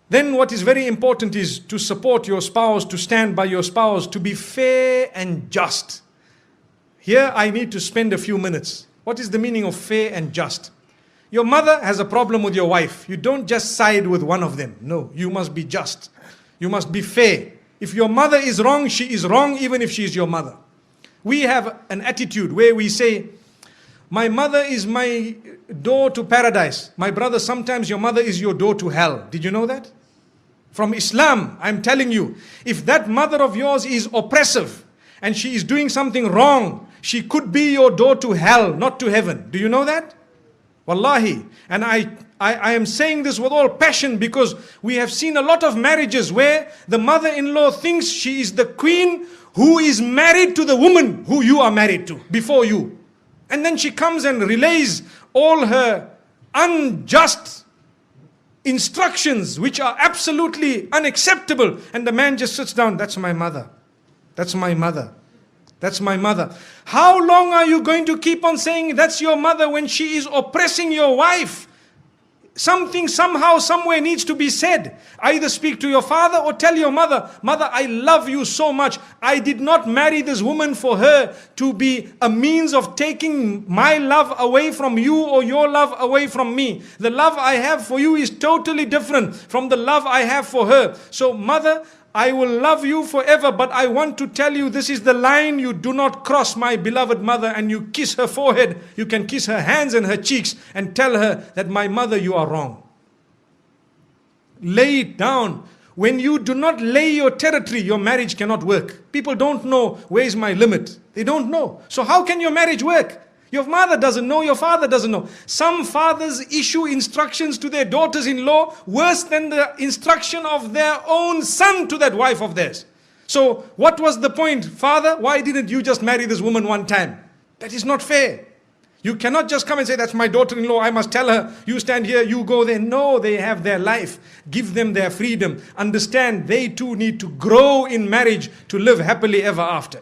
Then what is very important is to support your spouse, to stand by your spouse, to be fair and just. Here I need to spend a few minutes. What is the meaning of fair and just? Your mother has a problem with your wife. You don't just side with one of them. No, you must be just. You must be fair. If your mother is wrong, she is wrong even if she is your mother. We have an attitude where we say, my mother is my door to paradise. My brother, sometimes your mother is your door to hell. Did you know that? From Islam, I'm telling you, if that mother of yours is oppressive and she is doing something wrong, she could be your door to hell, not to heaven. Do you know that? Wallahi. And I am saying this with all passion because we have seen a lot of marriages where the mother-in-law thinks she is the queen who is married to the woman who you are married to before you. And then she comes and relays all her unjust instructions which are absolutely unacceptable. And the man just sits down. That's my mother. That's my mother. That's my mother. How long are you going to keep on saying that's your mother when she is oppressing your wife? Something somehow, somewhere needs to be said. Either speak to your father or tell your mother, mother, I love you so much. I did not marry this woman for her to be a means of taking my love away from you or your love away from me. The love I have for you is totally different from the love I have for her. So mother, I will love you forever, but I want to tell you this is the line you do not cross, my beloved mother. And you kiss her forehead, you can kiss her hands and her cheeks and tell her that my mother, you are wrong. Lay it down. When you do not lay your territory, your marriage cannot work. People don't know where is my limit. They don't know. So how can your marriage work? Your mother doesn't know, your father doesn't know. Some fathers issue instructions to their daughters-in-law worse than the instruction of their own son to that wife of theirs. So what was the point? Father, why didn't you just marry this woman one time? That is not fair. You cannot just come and say, that's my daughter-in-law, I must tell her, you stand here, you go there. No, they have their life. Give them their freedom. Understand, they too need to grow in marriage to live happily ever after.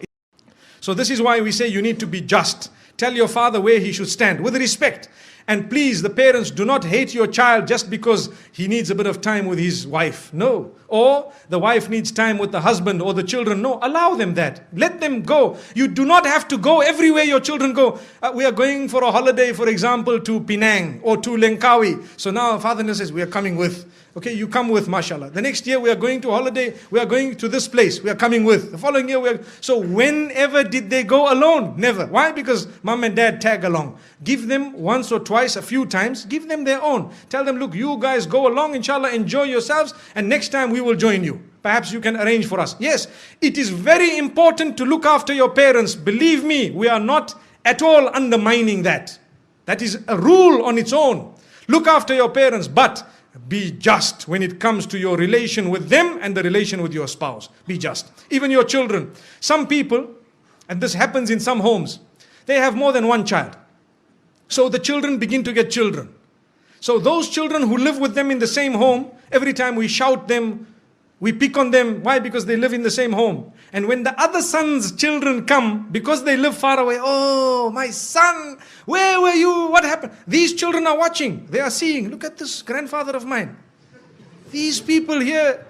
So this is why we say you need to be just. Tell your father where he should stand with respect. And please, the parents, do not hate your child just because he needs a bit of time with his wife. No. Or the wife needs time with the husband or the children. No, allow them that. Let them go. You do not have to go everywhere your children go. We are going for a holiday, for example, to Penang or to Langkawi. So now father says, we are coming with. Okay, you come with, mashallah. The next year we are going to holiday, we are going to this place, we are coming with. The following year we are... So whenever did they go alone? Never. Why? Because mom and dad tag along. Give them once or twice, a few times, give them their own. Tell them, look, you guys go along, inshallah, enjoy yourselves, and next time we will join you. Perhaps you can arrange for us. Yes, it is very important to look after your parents. Believe me, we are not at all undermining that. That is a rule on its own. Look after your parents, but be just when it comes to your relation with them and the relation with your spouse. Be just. Even your children. Some people, and this happens in some homes, they have more than one child. So the children begin to get children. So those children who live with them in the same home, every time we shout them, we pick on them. Why? Because they live in the same home. And when the other son's children come, because they live far away, oh, my son, where were you? What happened? These children are watching. They are seeing, look at this grandfather of mine. These people here,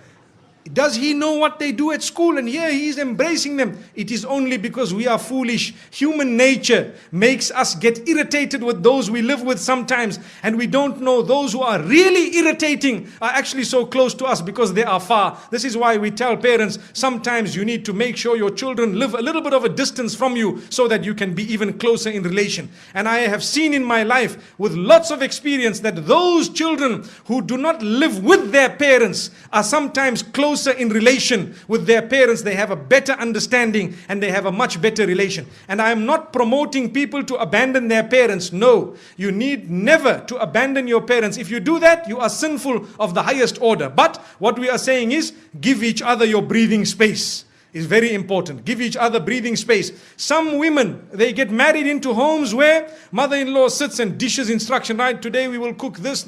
does he know what they do at school? And here he is embracing them. It is only because we are foolish. Human nature makes us get irritated with those we live with sometimes. And we don't know those who are really irritating are actually so close to us because they are far. This is why we tell parents, sometimes you need to make sure your children live a little bit of a distance from you so that you can be even closer in relation. And I have seen in my life with lots of experience that those children who do not live with their parents are sometimes closer in relation with their parents. They have a better understanding and they have a much better relation. And I am not promoting people to abandon their parents. No, you need never to abandon your parents. If you do that, you are sinful of the highest order. But what we are saying is, give each other your breathing space. Is very important. Give each other breathing space. Some women, they get married into homes where mother-in-law sits and dishes instruction, right? Today we will cook this.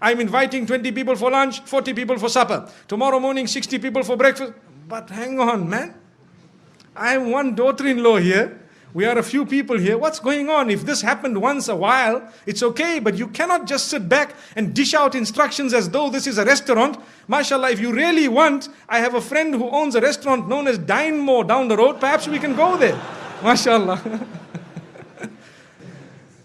I'm inviting 20 people for lunch, 40 people for supper. Tomorrow morning, 60 people for breakfast. But hang on, man. I am one daughter-in-law here. We are a few people here. What's going on? If this happened once a while, it's okay, but you cannot just sit back and dish out instructions as though this is a restaurant. MashaAllah, if you really want, I have a friend who owns a restaurant known as Dine More down the road. Perhaps we can go there. MashaAllah.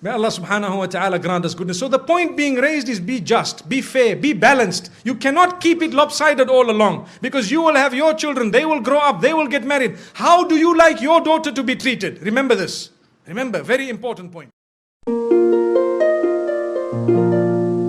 May Allah subhanahu wa ta'ala grant us goodness. So the point being raised is be just, be fair, be balanced. You cannot keep it lopsided all along, because you will have your children, they will grow up, they will get married. How do you like your daughter to be treated? Remember this. Remember, very important point.